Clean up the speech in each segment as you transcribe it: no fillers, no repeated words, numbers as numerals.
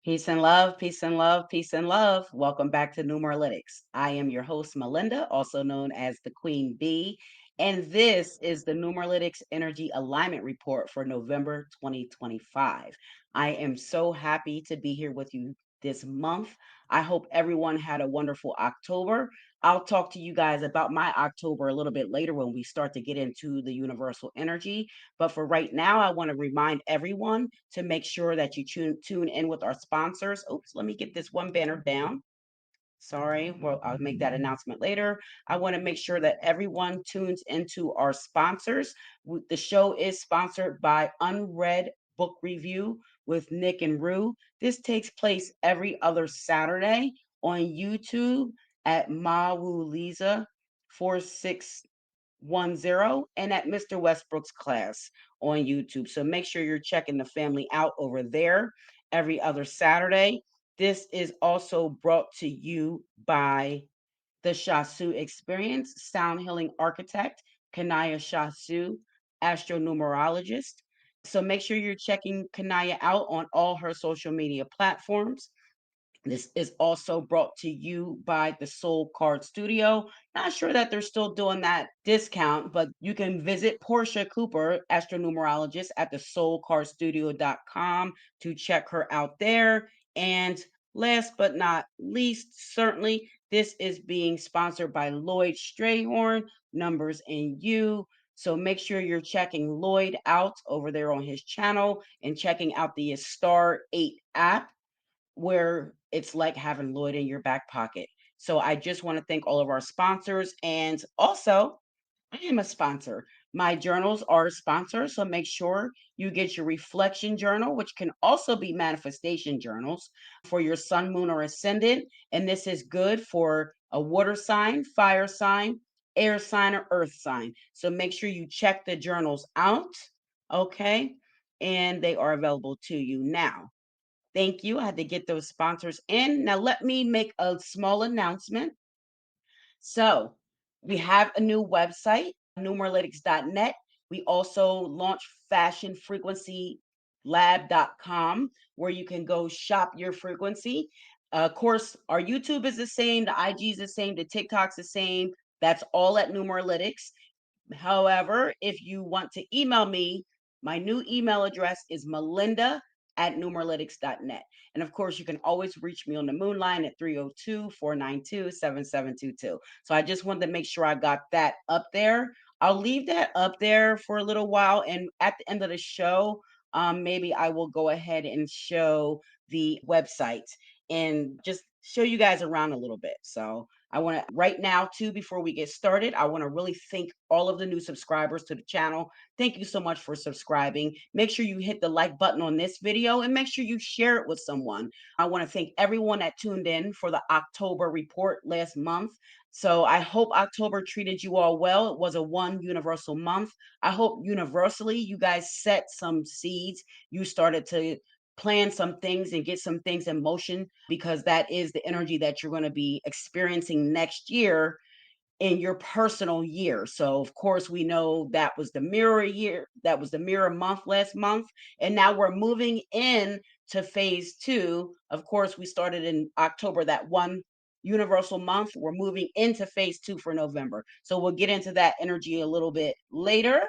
Peace and love, peace and love, peace and love. Welcome back to Numeralytics. I am your host, Melinda, also known as the Queen Bee, and this is the Numeralytics Energy Alignment Report for November 2025. I am so happy to be here with you this month. I hope everyone had a wonderful October. I'll talk to you guys about my October a little bit later when we start to get into the universal energy. But for right now, I want to remind everyone to make sure that you tune in with our sponsors. Oops, let me get this one banner down. Sorry, well, I'll make that announcement later. I want to make sure that everyone tunes into our sponsors. The show is sponsored by Unread Book Review with Nick and Rue. This takes place every other Saturday on YouTube at Mawu Lisa 4610 and at Mr. Westbrook's class on YouTube. So make sure you're checking the family out over there every other Saturday. This is also brought to you by the Shasu Experience, Sound Healing Architect, Kanaya Shasu, Astro Numerologist. So make sure you're checking Kanaya out on all her social media platforms. This is also brought to you by the Soul Card Studio. Not sure that they're still doing that discount, but you can visit Portia Cooper, astronumerologist, at the soulcardstudio.com to check her out there. And last but not least, certainly, this is being sponsored by Lloyd Strayhorn, Numbers in You. So make sure you're checking Lloyd out over there on his channel and checking out the Star 8 app where it's like having Lloyd in your back pocket. So I just want to thank all of our sponsors. And also, I am a sponsor. My journals are a sponsor. So make sure you get your reflection journal, which can also be manifestation journals for your sun, moon, or ascendant. And this is good for a water sign, fire sign, air sign, or earth sign. So make sure you check the journals out. Okay. And they are available to you now. Thank you. I had to get those sponsors in. Now, let me make a small announcement. So, we have a new website, numeralytics.net. We also launched fashionfrequencylab.com, where you can go shop your frequency. Of course, our YouTube is the same, the IG is the same, the TikTok's the same. That's all at Numeralytics. However, if you want to email me, my new email address is melinda@numeralytics.net. And of course, you can always reach me on the moon line at 302-492-7722. So I just wanted to make sure I got that up there. I'll leave that up there for a little while. And at the end of the show, maybe I will go ahead and show the website and just show you guys around a little bit. So I want to right now too, before we get started, I want to really thank all of the new subscribers to the channel. Thank you so much for subscribing. Make sure you hit the like button on this video and make sure you share it with someone. I want to thank everyone that tuned in for the October report last month. So I hope October treated you all well. It was a one universal month. I hope universally you guys set some seeds. You started to plan some things and get some things in motion because that is the energy that you're going to be experiencing next year in your personal year. So of course we know that was the mirror year, that was the mirror month last month, and now we're moving in to phase 2. Of course, we started in October, that one universal month. We're moving into phase 2 for November. So we'll get into that energy a little bit later.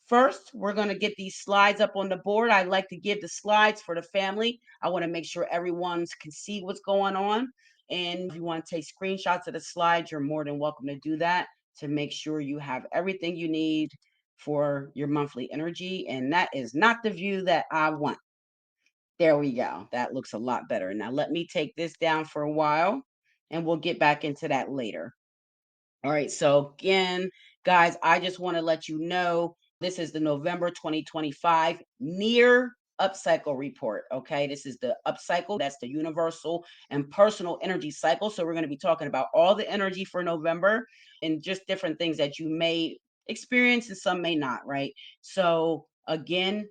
First, we're going to get these slides up on the board. I like to give the slides for the family. I want to make sure everyone can see what's going on. And if you want to take screenshots of the slides, you're more than welcome to do that to make sure you have everything you need for your monthly energy. And that is not the view that I want. There we go. That looks a lot better. Now, let me take this down for a while and we'll get back into that later. All right. So again, guys, I just want to let you know this is the November 2025 near upcycle report. Okay. This is the upcycle. That's the universal and personal energy cycle. So we're going to be talking about all the energy for November and just different things that you may experience and some may not. Right. So again,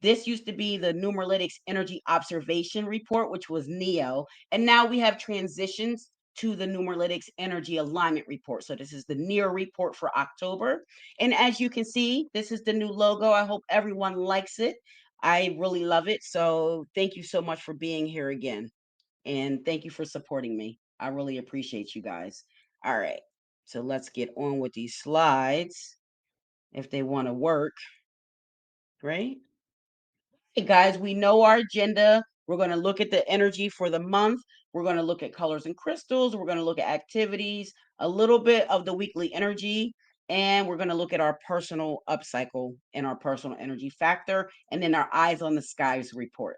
this used to be the Numeralytics Energy Observation Report, which was NEO. And now we have transitions to the Numeralytics Energy Alignment Report. So this is the near report for October. And as you can see, this is the new logo. I hope everyone likes it. I really love it. So thank you so much for being here again. And thank you for supporting me. I really appreciate you guys. All right. So let's get on with these slides if they want to work, right? Hey guys, we know our agenda. We're going to look at the energy for the month. We're going to look at colors and crystals. We're going to look at activities, a little bit of the weekly energy, and we're going to look at our personal upcycle and our personal energy factor, and then our eyes on the skies report.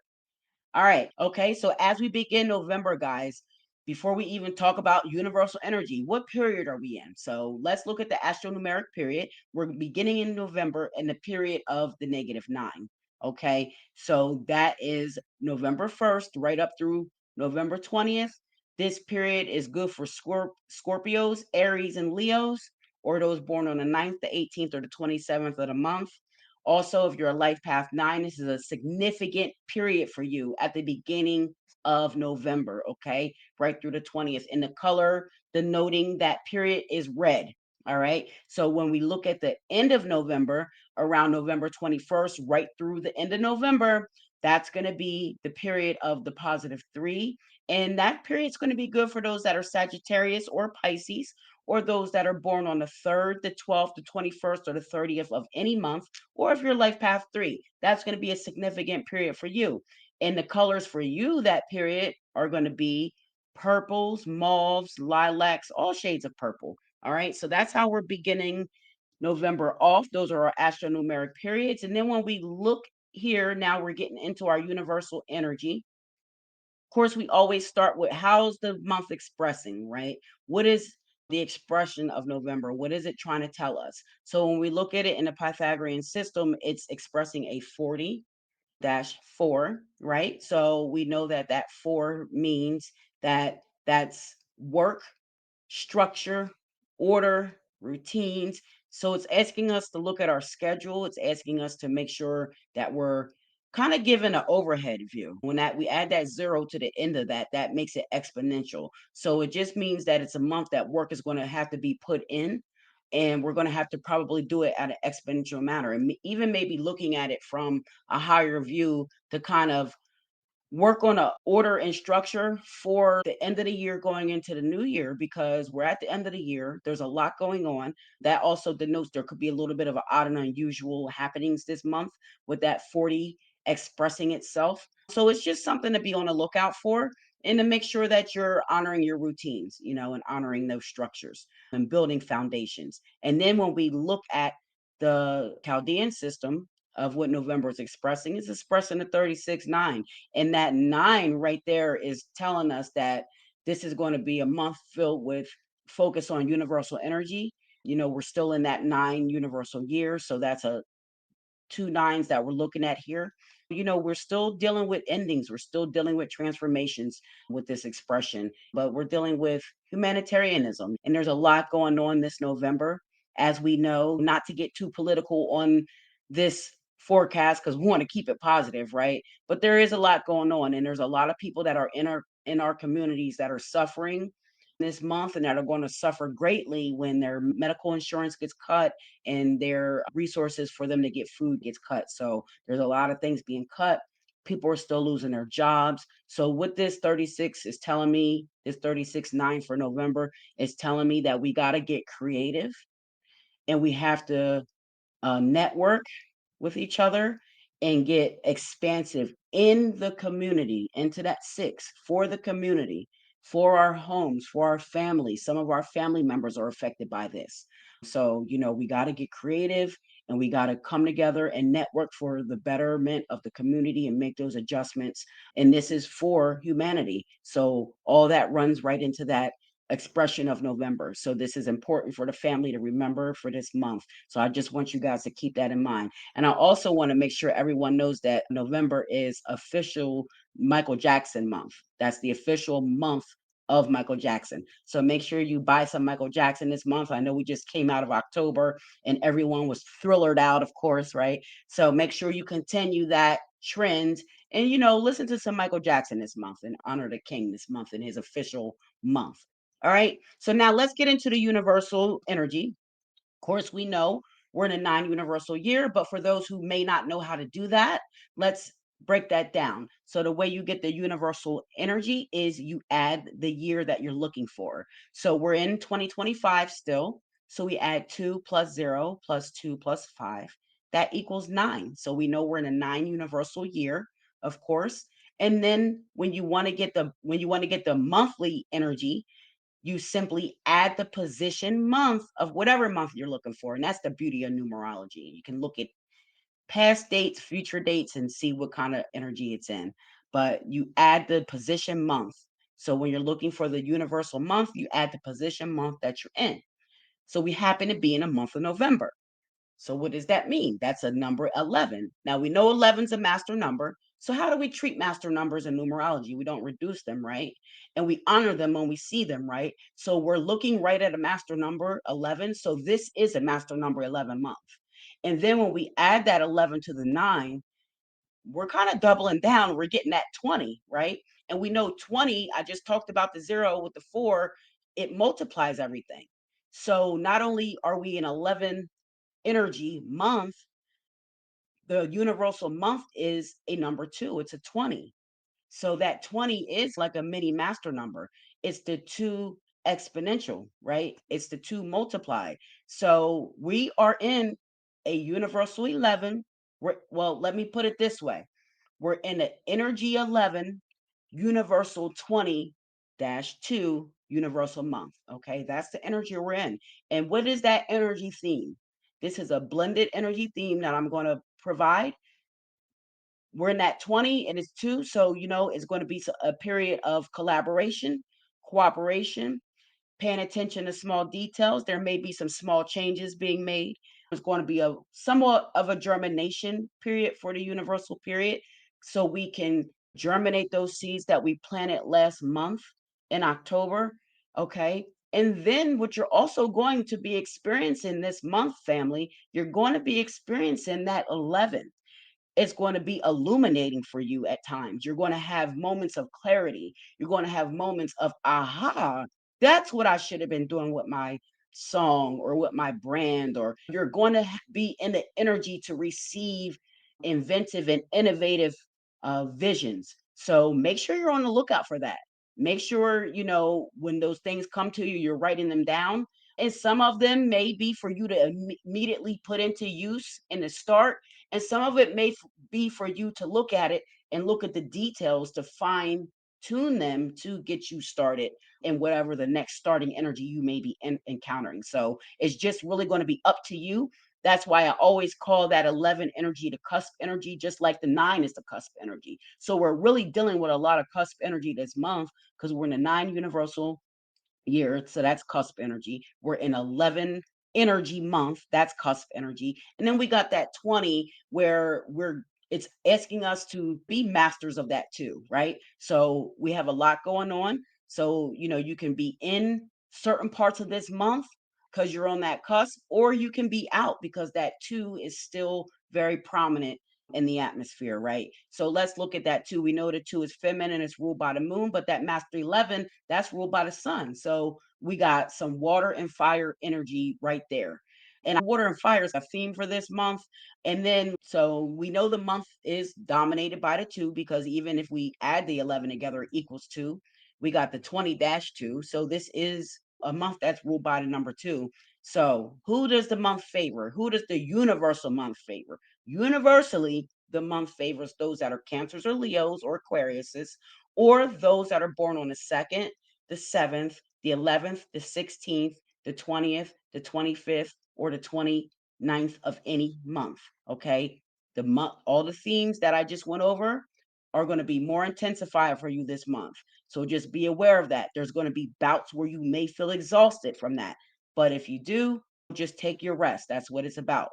All right. Okay. So as we begin November, guys, before we even talk about universal energy, what period are we in? So let's look at the astronumeric period. We're beginning in November in the period of the -9. Okay. So that is November 1st, right up through November 20th. This period is good for Scorpios, Aries, and Leos, or those born on the 9th, the 18th, or the 27th of the month. Also, if you're a life path 9, this is a significant period for you at the beginning of November, okay? Right through the 20th. And the color denoting that period is red. All right. So when we look at the end of November, around November 21st, right through the end of November, that's going to be the period of the +3. And that period is going to be good for those that are Sagittarius or Pisces, or those that are born on the 3rd, the 12th, the 21st, or the 30th of any month, or if you're life path 3, that's going to be a significant period for you. And the colors for you that period are going to be purples, mauves, lilacs, all shades of purple. All right. So that's how we're beginning November off. Those are our astronumeric periods. And then when we look here, now we're getting into our universal energy. Of course, we always start with how's the month expressing, right? What is the expression of November? What is it trying to tell us? So when we look at it in the Pythagorean system, it's expressing a 40-4, right? So we know that that 4 means that that's work, structure, order, routines. So it's asking us to look at our schedule. It's asking us to make sure that we're kind of given an overhead view. When that we add that 0 to the end of that, that makes it exponential. So it just means that it's a month that work is going to have to be put in, and we're going to have to probably do it at an exponential manner, and even maybe looking at it from a higher view to kind of work on a order and structure for the end of the year going into the new year, because we're at the end of the year. There's a lot going on. That also denotes there could be a little bit of an odd and unusual happenings this month with that 40 expressing itself. So it's just something to be on the lookout for, and to make sure that you're honoring your routines, and honoring those structures and building foundations. And then when we look at the Chaldean system of what November is expressing, it's expressing the 36-9. And that 9 right there is telling us that this is going to be a month filled with focus on universal energy. We're still in that 9 universal year. So that's a 2 9s that we're looking at here. We're still dealing with endings. We're still dealing with transformations with this expression, but we're dealing with humanitarianism. And there's a lot going on this November, as we know, not to get too political on this forecast because we want to keep it positive, right? But there is a lot going on, and there's a lot of people that are in our communities that are suffering this month, and that are going to suffer greatly when their medical insurance gets cut and their resources for them to get food gets cut. So there's a lot of things being cut. People are still losing their jobs. So what this 36 is telling me, this 36-9 for November, is telling me that we got to get creative, and we have to network with each other and get expansive in the community, into that 6 for the community, for our homes, for our families. Some of our family members are affected by this. So, we got to get creative, and we got to come together and network for the betterment of the community and make those adjustments. And this is for humanity. So, all that runs right into that expression of November. So this is important for the family to remember for this month. So I just want you guys to keep that in mind. And I also want to make sure everyone knows that November is official Michael Jackson month. That's the official month of Michael Jackson. So make sure you buy some Michael Jackson this month. I know we just came out of October and everyone was thrillered out, of course, right? So make sure you continue that trend, and listen to some Michael Jackson this month and honor the king this month in his official month. All right. So now let's get into the universal energy. Of course, we know we're in a nine universal year. But for those who may not know how to do that, let's break that down. So the way you get the universal energy is you add the year that you're looking for. So we're in 2025 still. So we add 2 plus 0 plus 2 plus 5. That equals 9. So we know we're in a 9 universal year, of course. And then when you want to get the monthly energy, you simply add the position month of whatever month you're looking for. And that's the beauty of numerology. You can look at past dates, future dates, and see what kind of energy it's in. But you add the position month. So when you're looking for the universal month, you add the position month that you're in. So we happen to be in a month of November. So what does that mean? That's a number 11. Now we know 11 is a master number. So how do we treat master numbers in numerology? We don't reduce them, right? And we honor them when we see them, right? So we're looking right at a master number 11. So this is a master number 11 month. And then when we add that 11 to the 9, we're kind of doubling down. We're getting that 20, right? And we know 20, I just talked about the 0 with the 4, it multiplies everything. So not only are we in 11 energy month, the universal month is a number 2. It's a 20. So that 20 is like a mini master number. It's the 2 exponential, right? It's the 2 multiplied. So we are in a universal 11. Well, let me put it this way. We're in an energy 11 universal 20 dash 2 universal month. Okay, that's the energy we're in. And what is that energy theme? This is a blended energy theme that I'm going to provide. We're in that 20 and it's 2. So, it's going to be a period of collaboration, cooperation, paying attention to small details. There may be some small changes being made. It's going to be a somewhat of a germination period for the universal period. So we can germinate those seeds that we planted last month in October. Okay. And then what you're also going to be experiencing this month, family, you're going to be experiencing that 11. It's going to be illuminating for you at times. You're going to have moments of clarity. You're going to have moments of, aha, that's what I should have been doing with my song or with my brand. Or you're going to be in the energy to receive inventive and innovative visions. So make sure you're on the lookout for that. Make sure, when those things come to you, you're writing them down. And some of them may be for you to immediately put into use in the start, and some of it may be for you to look at it and look at the details to fine tune them to get you started in whatever the next starting energy you may be encountering. So it's just really going to be up to you. That's why I always call that 11 energy the cusp energy, just like the 9 is the cusp energy. So we're really dealing with a lot of cusp energy this month because we're in the 9 universal year. So that's cusp energy. We're in 11 energy month. That's cusp energy. And then we got that 20 where it's asking us to be masters of that too, right? So we have a lot going on. So, you can be in certain parts of this month because you're on that cusp, or you can be out because that 2 is still very prominent in the atmosphere, right? So let's look at that too. We know the 2 is feminine, it's ruled by the moon, but that master 11, that's ruled by the sun. So we got some water and fire energy right there. And water and fire is a theme for this month. And then, so we know the month is dominated by the 2 because even if we add the 11 together, it equals 2. We got the 20 dash 2. So this is a month that's ruled by the number 2. So who does the month favor? Who does the universal month favor? Universally, the month favors those that are Cancers or Leos or Aquariuses, or those that are born on the 2nd, the 7th, the 11th, the 16th, the 20th, the 25th, or the 29th of any month. Okay. All the themes that I just went over are going to be more intensified for you this month. So just be aware of that. There's going to be bouts where you may feel exhausted from that. But if you do, just take your rest. That's what it's about.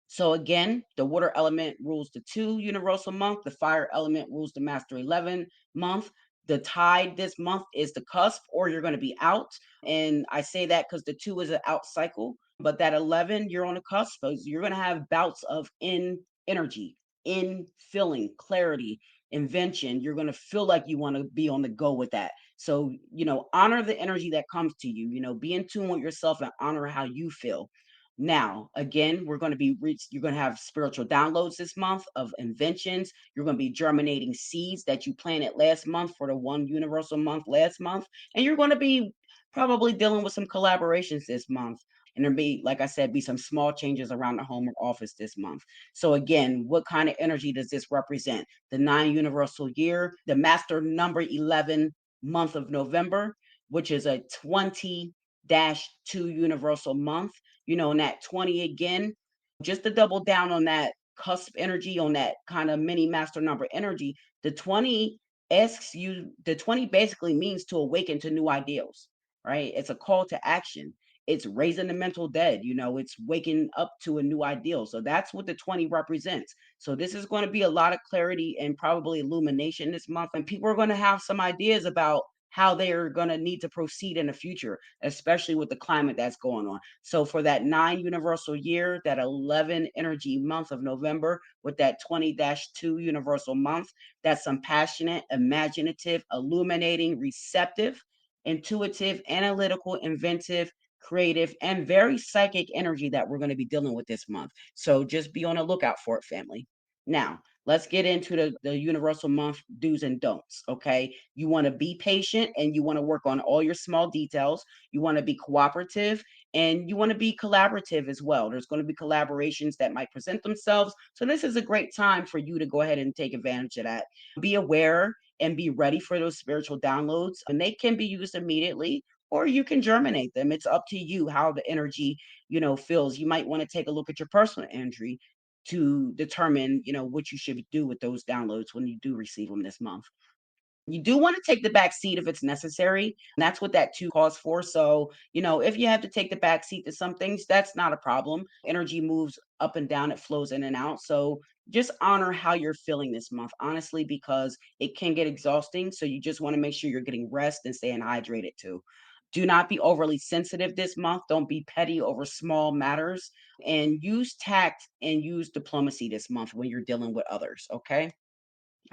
So again, the water element rules the 2 universal month, the fire element rules the master 11 month. The tide this month is the cusp, or you're going to be out. And I say that because the 2 is an out cycle, but that 11, you're on the cusp. So you're going to have bouts of in energy, in feeling, clarity, invention. You're going to feel like you want to be on the go with that. So, honor the energy that comes to you, be in tune with yourself and honor how you feel. Now, again, you're going to have spiritual downloads this month of inventions. You're going to be germinating seeds that you planted last month for the one universal month last month. And you're going to be probably dealing with some collaborations this month. And there'll be, like I said, be some small changes around the home or office this month. So again, what kind of energy does this represent? The nine universal year, the master number 11 month of November, which is a 20-2 universal month, in that 20 again, just to double down on that cusp energy, on that kind of mini master number energy, the 20 basically means to awaken to new ideals, right? It's a call to action. It's raising the mental dead, it's waking up to a new ideal. So that's what the 20 represents. So this is going to be a lot of clarity and probably illumination this month. And people are going to have some ideas about how they're going to need to proceed in the future, especially with the climate that's going on. So for that 9 universal year, that 11 energy month of November with that 20-2 universal month, that's some passionate, imaginative, illuminating, receptive, intuitive, analytical, inventive, creative, and very psychic energy that we're going to be dealing with this month. So just be on the lookout for it, family. Now, let's get into the universal month do's and don'ts. Okay. You want to be patient and you want to work on all your small details. You want to be cooperative and you want to be collaborative as well. There's going to be collaborations that might present themselves. So, this is a great time for you to go ahead and take advantage of that. Be aware and be ready for those spiritual downloads, and they can be used immediately or you can germinate them. It's up to you how the energy, feels. You might want to take a look at your personal energy to determine, what you should do with those downloads when you do receive them this month. You do want to take the back seat if it's necessary. That's what that two calls for. So, if you have to take the back seat to some things, that's not a problem. Energy moves up and down, it flows in and out. So, just honor how you're feeling this month, honestly, because it can get exhausting. So, you just want to make sure you're getting rest and staying hydrated too. Do not be overly sensitive this month. Don't be petty over small matters and use tact and use diplomacy this month when you're dealing with others. Okay.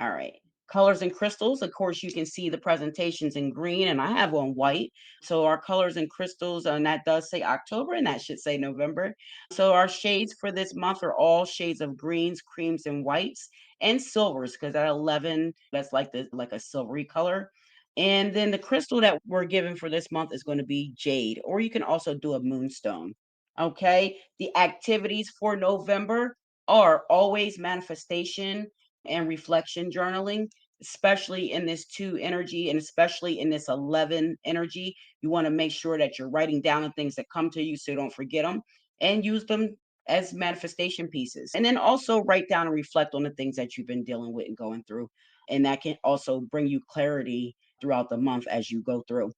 All right. Colors and crystals. Of course, you can see the presentations in green, and I have on white. So our colors and crystals, and that does say October, and that should say November. So our shades for this month are all shades of greens, creams, and whites, and silvers, because at 11, that's like a silvery color. And then the crystal that we're given for this month is going to be jade, or you can also do a moonstone. Okay. The activities for November are always manifestation and reflection journaling, especially in this two energy and especially in this 11 energy. You want to make sure that you're writing down the things that come to you so you don't forget them and use them as manifestation pieces. And then also write down and reflect on the things that you've been dealing with and going through. And that can also bring you clarity throughout the month as you go through.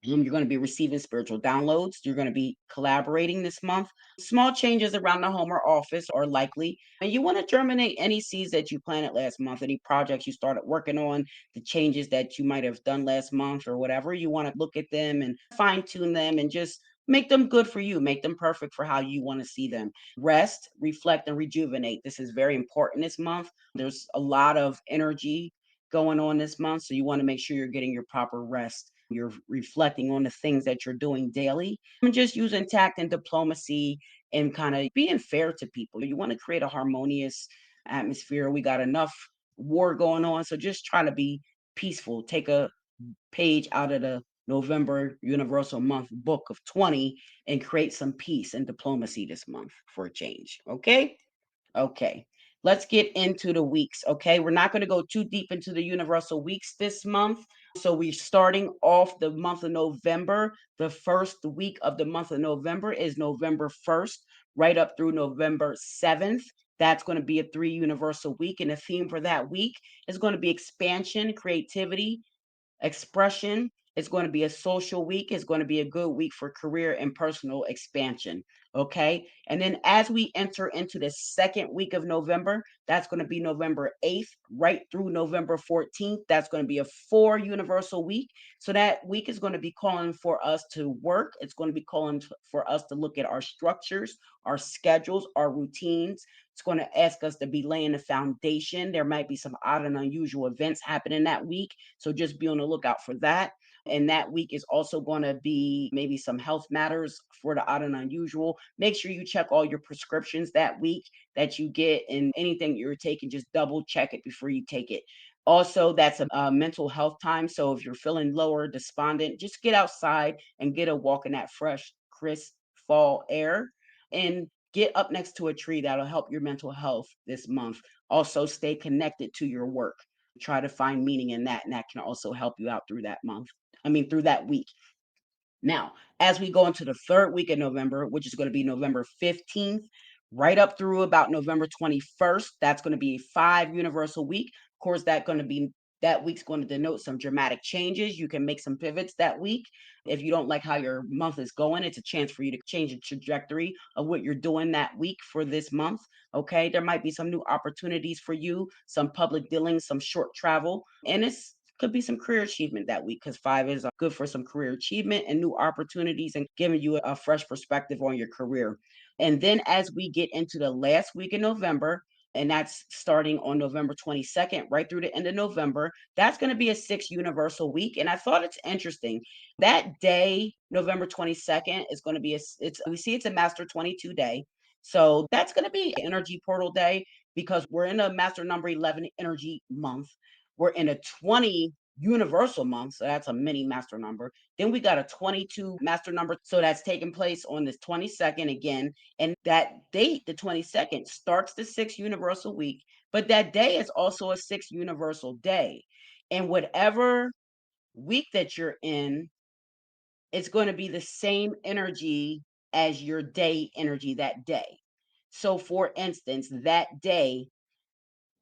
You're going to be receiving spiritual downloads. You're going to be collaborating this month. Small changes around the home or office are likely. And you want to germinate any seeds that you planted last month, any projects you started working on, the changes that you might have done last month or whatever. You want to look at them and fine tune them and just make them good for you, make them perfect for how you want to see them. Rest, reflect, and rejuvenate. This is very important this month. There's a lot of energy going on this month. So you want to make sure you're getting your proper rest. You're reflecting on the things that you're doing daily and just using tact and diplomacy and kind of being fair to people. You want to create a harmonious atmosphere. We got enough war going on. So just try to be peaceful. Take a page out of the November Universal Month book of 20 and create some peace and diplomacy this month for a change. Okay. Okay, let's get into the weeks. Okay, we're not going to go too deep into the universal weeks this month. So we're starting off the month of November. The first week of the month of November is November 1st, right up through November 7th. That's going to be a three universal week. And the theme for that week is going to be expansion, creativity, expression. It's going to be a social week. It's going to be a good week for career and personal expansion. Okay. And then as we enter into the second week of November, that's going to be November 8th, right through November 14th. That's going to be a four universal week. So that week is going to be calling for us to work. It's going to be calling for us to look at our structures, our schedules, our routines It's going to ask us to be laying the foundation. There might be some odd and unusual events happening that week. So just be on the lookout for that. And that week is also going to be maybe some health matters for the odd and unusual. Make sure you check all your prescriptions that week that you get, and anything you're taking, just double check it before you take it. Also, that's a mental health time. So if you're feeling low or despondent, just get outside and get a walk in that fresh, crisp fall air and get up next to a tree. That'll help your mental health this month. Also, stay connected to your work. Try to find meaning in that, and that can also help you out through that month. I mean, through that week. Now, as we go into the third week of November, which is going to be November 15th, right up through about November 21st, that's going to be a 5 universal week. Of course, that week's going to denote some dramatic changes. You can make some pivots that week. If you don't like how your month is going, it's a chance for you to change the trajectory of what you're doing that week for this month. Okay. There might be some new opportunities for you, some public dealings, some short travel, and it's could be some career achievement that week because 5 is good for some career achievement and new opportunities and giving you a fresh perspective on your career. And then as we get into the last week in November, and that's starting on November 22nd, right through the end of November. That's going to be a 6 universal week. And I thought it's interesting. That day, November 22nd, is going to be it's we see it's a Master 22 day. So that's going to be energy portal day because we're in a Master number 11 energy month. We're in a 20 universal month, so that's a mini master number. Then we got a 22 master number, so that's taking place on this 22nd again. And that date, the 22nd, starts the 6 universal week, but that day is also a 6 universal day. And whatever week that you're in, it's going to be the same energy as your day energy that day. So, for instance, that day,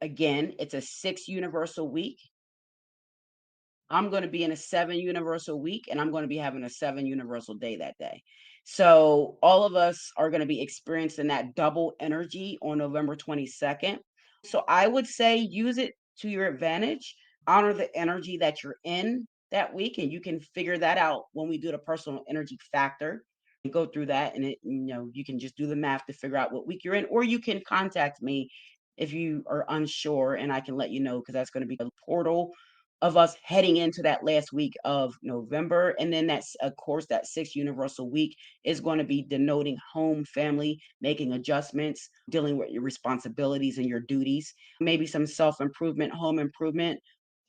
again, it's a 6 universal week. I'm gonna be in a 7 universal week, and I'm gonna be having a 7 universal day that day. So, all of us are gonna be experiencing that double energy on November 22nd. So, I would say use it to your advantage, honor the energy that you're in that week, and you can figure that out when we do the personal energy factor and go through that, and you can just do the math to figure out what week you're in, or you can contact me if you are unsure, and I can let you know because that's gonna be the portal of us heading into that last week of November. And then that's, of course, that 6 universal week is going to be denoting home, family, making adjustments, dealing with your responsibilities and your duties, maybe some self improvement, home improvement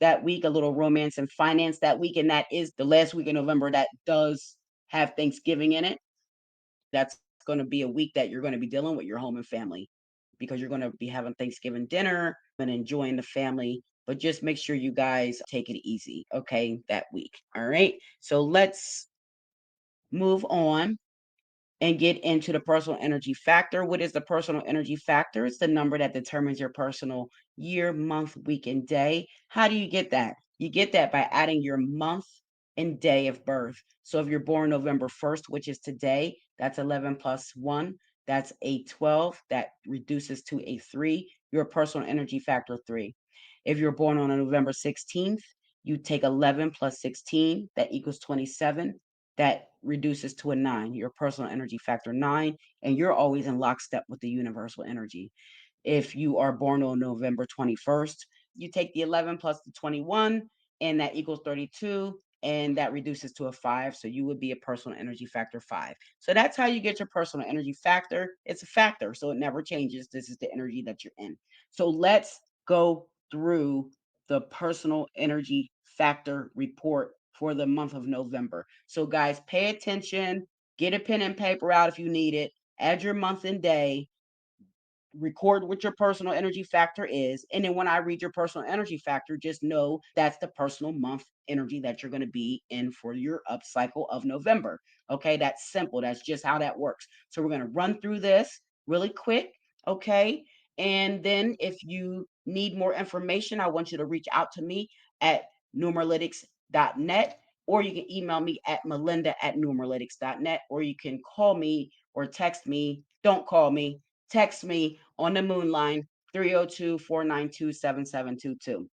that week, a little romance and finance that week. And that is the last week of November that does have Thanksgiving in it. That's going to be a week that you're going to be dealing with your home and family because you're going to be having Thanksgiving dinner and enjoying the family. But just make sure you guys take it easy, okay, that week. All right. So let's move on and get into the personal energy factor. What is the personal energy factor? It's the number that determines your personal year, month, week, and day. How do you get that? You get that by adding your month and day of birth. So if you're born November 1st, which is today, that's 11 plus 1. That's a 12. That reduces to a 3. Your personal energy factor 3. If you're born on a November 16th, you take 11 plus 16. That equals 27. That reduces to a 9, your personal energy factor 9, and you're always in lockstep with the universal energy. If you are born on November 21st, you take the 11 plus the 21, and that equals 32, and that reduces to a 5. So you would be a personal energy factor 5. So that's how you get your personal energy factor. It's a factor, so it never changes. This is the energy that you're in. So let's go through the personal energy factor report for the month of November. So, guys, pay attention, get a pen and paper out if you need it, add your month and day, record what your personal energy factor is. And then when I read your personal energy factor, just know that's the personal month energy that you're going to be in for your up cycle of November. Okay, that's simple. That's just how that works. So we're going to run through this really quick. Okay. And then if you need more information, I want you to reach out to me at numeralytics.net, or you can email me at melinda@numeralytics.net, or you can call me or text me. Don't call me, text me on the moon line 302-492-7722.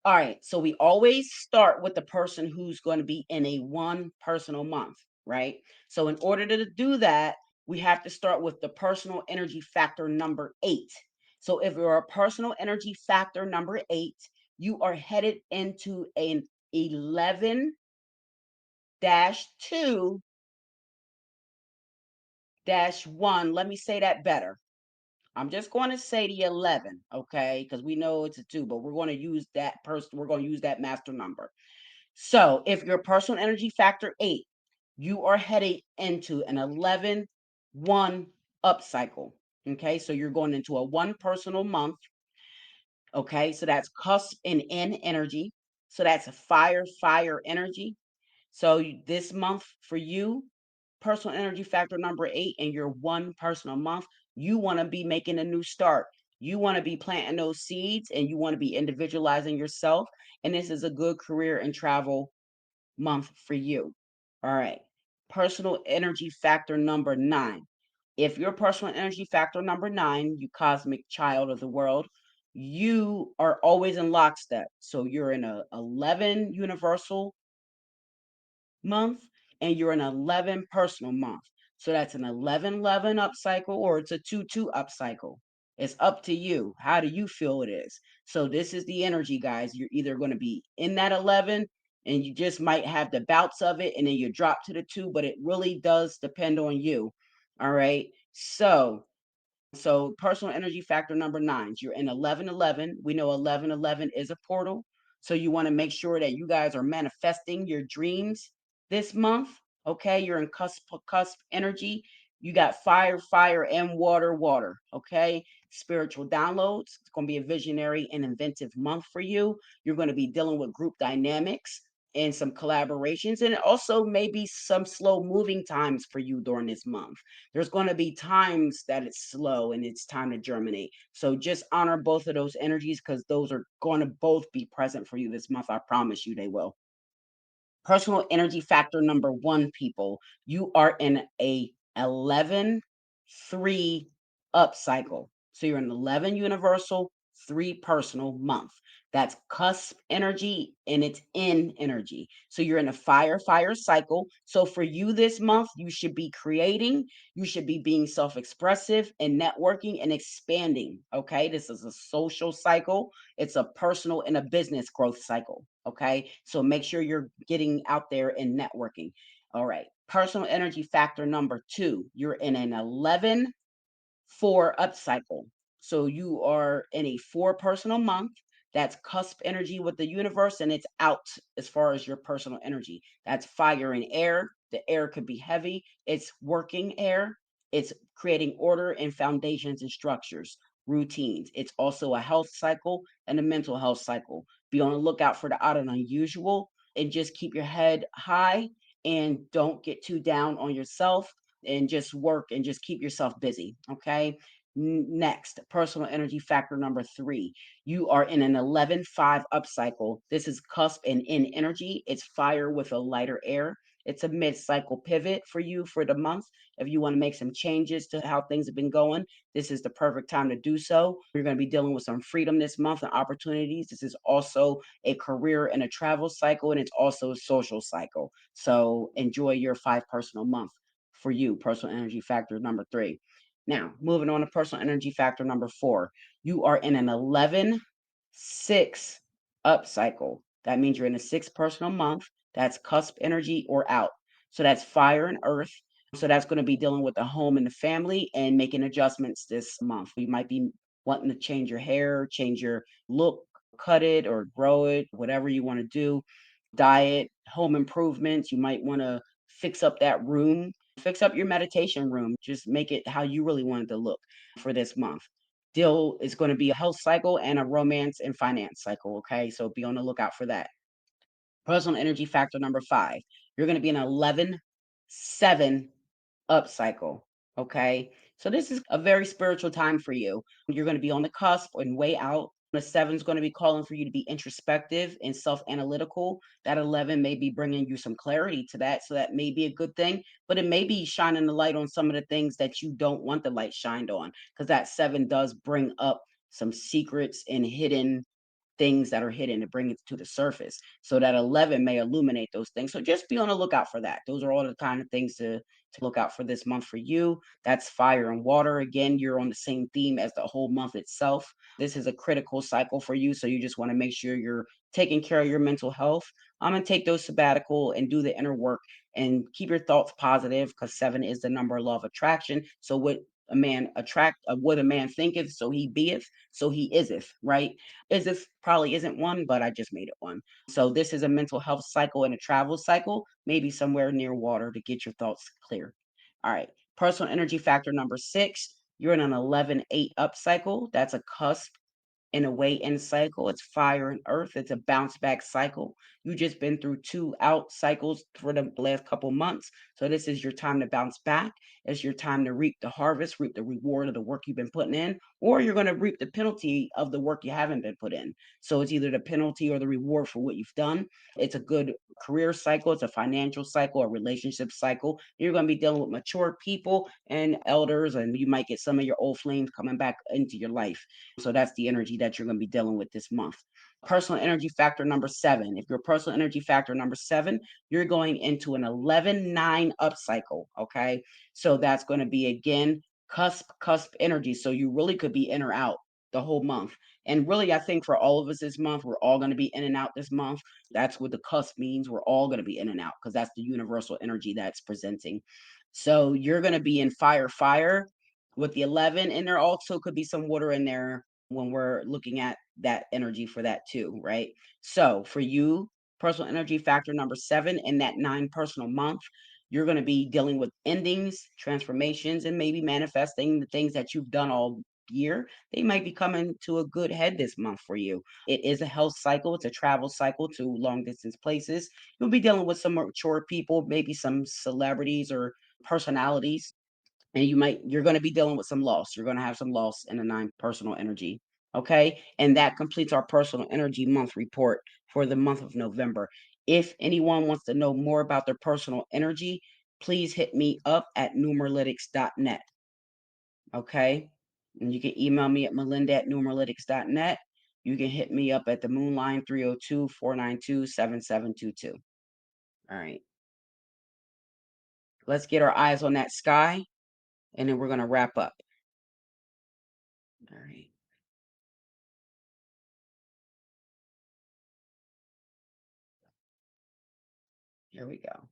All right, so we always start with the person who's going to be in a one personal month, right? So in order to do that, we have to start with the personal energy factor number 8. So if you're a personal energy factor number 8, you are headed into an 11-2 dash 1. Let me say that better. I'm just going to say the 11, okay? Because we know it's a 2, but we're going to use that person. We're going to use that master number. So if your personal energy factor 8, you are heading into an 11-1 up cycle. Okay, so you're going into a one personal month. Okay, so that's cusp and in energy. So that's a fire energy. So this month for you, personal energy factor number 8, and your one personal month, you want to be making a new start. You want to be planting those seeds and you want to be individualizing yourself. And this is a good career and travel month for you. All right. Personal energy factor number 9. If your personal energy factor number 9, you cosmic child of the world, you are always in lockstep. So you're in a 11 universal month and you're an 11 personal month. So that's an 11-11 up cycle or it's a 2-2 up cycle. It's up to you. How do you feel it is? So this is the energy, guys. You're either going to be in that 11 and you just might have the bouts of it and then you drop to the 2, but it really does depend on you. All right. So personal energy factor number 9, you're in 11-11. We know 11-11 is a portal. So you want to make sure that you guys are manifesting your dreams this month. Okay. You're in cusp energy. You got fire, and water. Okay. Spiritual downloads. It's going to be a visionary and inventive month for you. You're going to be dealing with group dynamics and some collaborations, and also maybe some slow moving times for you during this month. There's going to be times that it's slow and it's time to germinate. So just honor both of those energies because those are going to both be present for you this month. I promise you they will. Personal energy factor number 1, people, you are in a 11-3 up cycle. So you're in 11 universal, 3 personal month. That's cusp energy and it's in energy. So you're in a fire cycle. So for you this month, you should be creating, you should be being self-expressive and networking and expanding. Okay. This is a social cycle, it's a personal and a business growth cycle. Okay. So make sure you're getting out there and networking. All right. Personal energy factor number 2, you're in an 11-4 up cycle. So you are in a 4 personal month. That's cusp energy with the universe, and it's out as far as your personal energy. That's fire and air. The air could be heavy. It's working air. It's creating order and foundations and structures, routines. It's also a health cycle and a mental health cycle. Be on the lookout for the odd and unusual, and just keep your head high and don't get too down on yourself and just work and just keep yourself busy. Okay. Next, personal energy factor number 3. You are in an 11-5 up cycle. This is cusp and in energy. It's fire with a lighter air. It's a mid cycle pivot for you for the month. If you want to make some changes to how things have been going, this is the perfect time to do so. You're going to be dealing with some freedom this month and opportunities. This is also a career and a travel cycle, and it's also a social cycle. So enjoy your 5 personal month for you, personal energy factor number 3. Now, moving on to personal energy factor number 4, you are in an 11-6 up cycle. That means you're in a 6 personal month. That's cusp energy or out. So that's fire and earth. So that's going to be dealing with the home and the family and making adjustments this month. You might be wanting to change your hair, change your look, cut it or grow it, whatever you want to do. Diet, home improvements. You might want to fix up that room, fix up your meditation room. Just make it how you really want it to look for this month. Deal is going to be a health cycle and a romance and finance cycle. Okay. So be on the lookout for that. Personal energy factor number 5. You're going to be an 11-7 up cycle. Okay. So this is a very spiritual time for you. You're going to be on the cusp and way out. The 7 is going to be calling for you to be introspective and self analytical. That 11 may be bringing you some clarity to that. So that may be a good thing, but it may be shining the light on some of the things that you don't want the light shined on because that 7 does bring up some secrets and hidden things that are hidden to bring it to the surface. So that 11 may illuminate those things. So just be on the lookout for that. Those are all the kind of things to look out for this month for you. That's fire and water. Again, you're on the same theme as the whole month itself. This is a critical cycle for you. So you just want to make sure you're taking care of your mental health. I'm gonna take those sabbatical and do the inner work and keep your thoughts positive because seven is the number of law of attraction. So what a man thinketh, so he beeth, so he iseth, right? Iseth probably isn't one, but I just made it one. So this is a mental health cycle and a travel cycle, maybe somewhere near water to get your thoughts clear. All right. Personal energy factor number 6. You're in an 11-8 up cycle. That's a cusp in a way in cycle. It's fire and earth. It's a bounce back cycle. You just been through two out cycles for the last couple months. So this is your time to bounce back. It's your time to reap the harvest, reap the reward of the work you've been putting in, or you're going to reap the penalty of the work you haven't been put in. So it's either the penalty or the reward for what you've done. It's a good career cycle. It's a financial cycle, a relationship cycle. You're going to be dealing with mature people and elders, and you might get some of your old flames coming back into your life. So that's the energy that you're going to be dealing with this month. Personal energy factor number 7. If you're personal energy factor number 7, you're going into an 11-9 up cycle. Okay. So that's going to be again cusp energy. So you really could be in or out the whole month. And really, I think for all of us this month, we're all going to be in and out this month. That's what the cusp means. We're all going to be in and out because that's the universal energy that's presenting. So you're going to be in fire with the 11, and there also could be some water in there when we're looking at that energy for that too, right? So for you, personal energy factor number 7 in that 9 personal month, you're going to be dealing with endings, transformations, and maybe manifesting the things that you've done all year. They might be coming to a good head this month for you. It is a health cycle, it's a travel cycle to long distance places. You'll be dealing with some mature people, maybe some celebrities or personalities, and you're going to be dealing with some loss. You're going to have some loss in the 9 personal energy. Okay. And that completes our personal energy month report for the month of November. If anyone wants to know more about their personal energy, please hit me up at numeralytics.net. Okay. And you can email me at melinda@numeralytics.net. You can hit me up at the Moonline 302-492-7722. All right. Let's get our eyes on that sky, and then we're going to wrap up. All right. Here we go.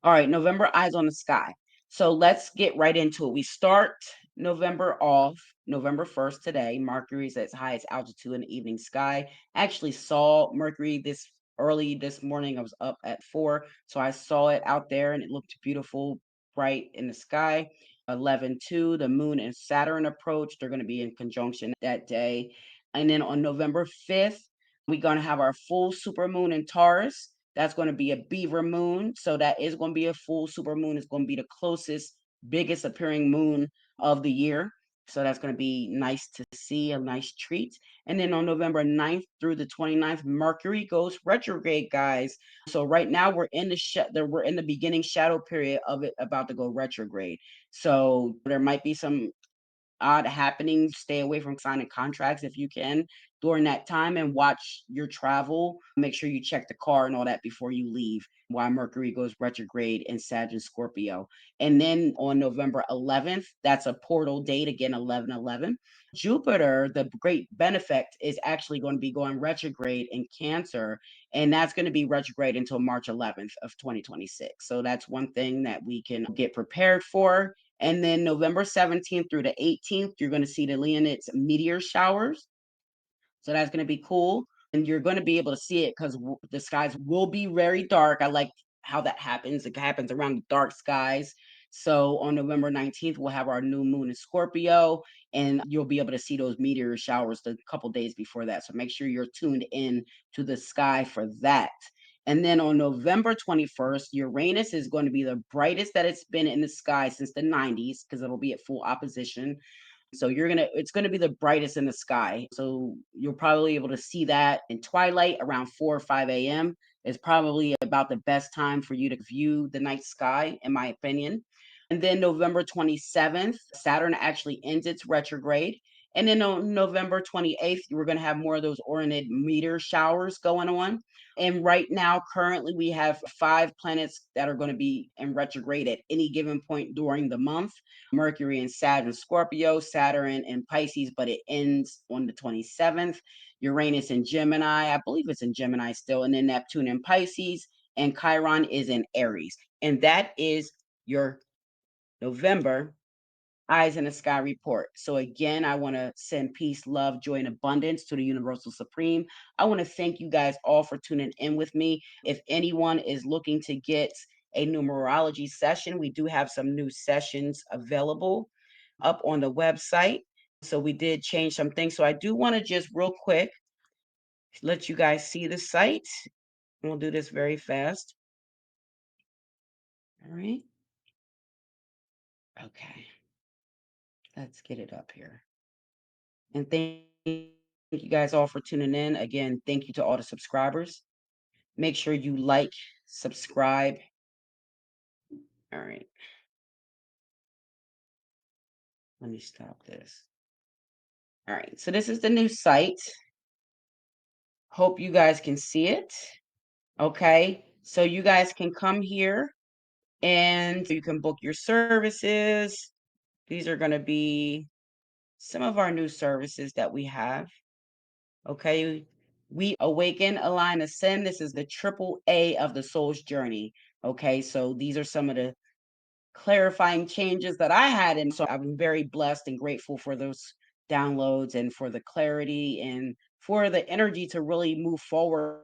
All right, November eyes on the sky. So let's get right into it. We start November off, November 1st today. Mercury's at its highest altitude in the evening sky. Actually saw Mercury this early this morning. I was up at 4, so I saw it out there and it looked beautiful, bright in the sky. 11-2, the moon and Saturn approach. They're going to be in conjunction that day. And then on November 5th, we're going to have our full supermoon in Taurus. That's going to be a beaver moon. So that is going to be a full super moon. It's going to be the closest, biggest appearing moon of the year. So that's going to be nice to see, a nice treat. And then on November 9th through the 29th, Mercury goes retrograde, guys. So right now we're in the beginning shadow period of it about to go retrograde. So there might be some odd happenings. Stay away from signing contracts if you can during that time, and watch your travel. Make sure you check the car and all that before you leave while Mercury goes retrograde in Sag and Scorpio. And then on November 11th, that's a portal date again, 11/11. Jupiter, the great benefic, is actually going to be going retrograde in Cancer, and that's going to be retrograde until March 11th of 2026. So that's one thing that we can get prepared for. And then November 17th through the 18th, you're going to see the Leonids meteor showers. So that's going to be cool. And you're going to be able to see it because the skies will be very dark. I like how that happens. It happens around the dark skies. So on November 19th, we'll have our new moon in Scorpio, and you'll be able to see those meteor showers a couple days before that. So make sure you're tuned in to the sky for that. And then on November 21st, Uranus is going to be the brightest that it's been in the sky since the 90s because it'll be at full opposition. So it's gonna be the brightest in the sky. So you'll probably able to see that in twilight around 4 or 5 a.m. is probably about the best time for you to view the night sky, in my opinion. And then November 27th, Saturn actually ends its retrograde. And then on November 28th, we're going to have more of those Oriented meteor showers going on. And right now, currently, we have 5 planets that are going to be in retrograde at any given point during the month. Mercury and Saturn, Scorpio, Saturn and Pisces, but it ends on the 27th. Uranus in Gemini, I believe it's in Gemini still, and then Neptune in Pisces, and Chiron is in Aries. And that is your November Eyes in the Sky report. So again, I want to send peace, love, joy, and abundance to the Universal Supreme. I want to thank you guys all for tuning in with me. If anyone is looking to get a numerology session, we do have some new sessions available up on the website. So we did change some things. So I do want to just real quick let you guys see the site. We'll do this very fast. All right. Okay. Let's get it up here. And thank you guys all for tuning in. Again, thank you to all the subscribers. Make sure you like, subscribe. All right, let me stop this. All right, so this is the new site. Hope you guys can see it. Okay, so you guys can come here and you can book your services. These are going to be some of our new services that we have. Okay. We awaken, align, ascend. This is the triple A of the soul's journey. Okay. So these are some of the clarifying changes that I had. And so I'm very blessed and grateful for those downloads and for the clarity and for the energy to really move forward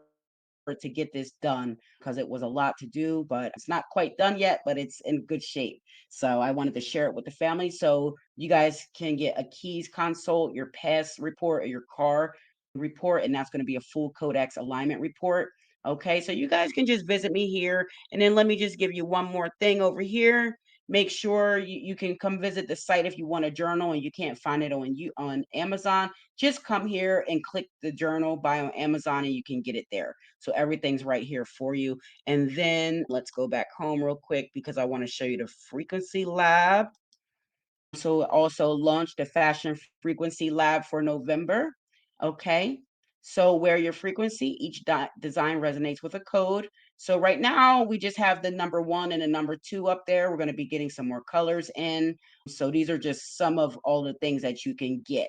to get this done because it was a lot to do, but it's not quite done yet, but it's in good shape. So I wanted to share it with the family so you guys can get a keys consult, your pass report, or your car report, and that's going to be a full codex alignment report. Okay, so you guys can just visit me here. And then let me just give you one more thing over here. Make sure you can come visit the site if you want a journal and you can't find it on Amazon. Just come here and click the journal, buy on Amazon, and you can get it there. So everything's right here for you. And then let's go back home real quick because I want to show you the frequency lab. So also launched the fashion frequency lab for November. Okay. So where your frequency, each design resonates with a code. So right now we just have the number 1 and the number 2 up there. We're going to be getting some more colors in. So these are just some of all the things that you can get.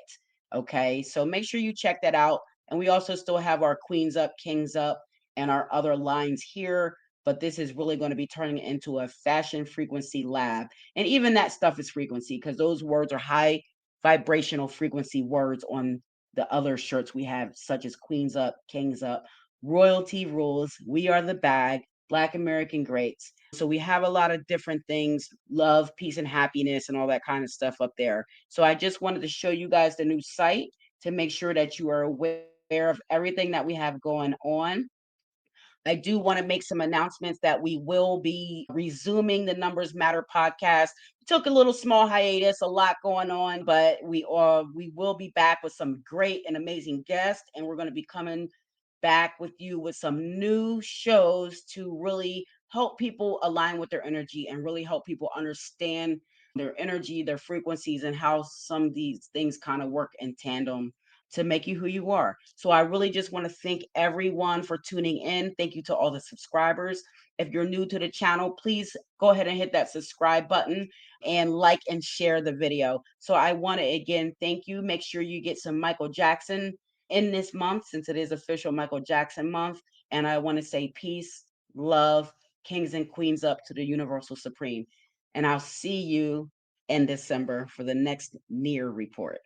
Okay. So make sure you check that out. And we also still have our queens up, kings up, and our other lines here. But this is really going to be turning into a fashion frequency lab. And even that stuff is frequency because those words are high vibrational frequency words on the other shirts we have, such as Queens Up, Kings Up, Royalty Rules, We Are the Bag, Black American Greats. So we have a lot of different things, love, peace, and happiness, and all that kind of stuff up there. So I just wanted to show you guys the new site to make sure that you are aware of everything that we have going on. I do want to make some announcements that we will be resuming the Numbers Matter podcast. We took a little small hiatus, a lot going on, but we will be back with some great and amazing guests, and we're going to be coming back with you with some new shows to really help people align with their energy and really help people understand their energy, their frequencies, and how some of these things kind of work in tandem to make you who you are. So I really just want to thank everyone for tuning in. Thank you to all the subscribers. If you're new to the channel, please go ahead and hit that subscribe button and like and share the video. So I want to again thank you. Make sure you get some Michael Jackson in this month since it is official Michael Jackson month. And I want to say peace, love, kings and queens up to the Universal Supreme. And I'll see you in December for the next near report.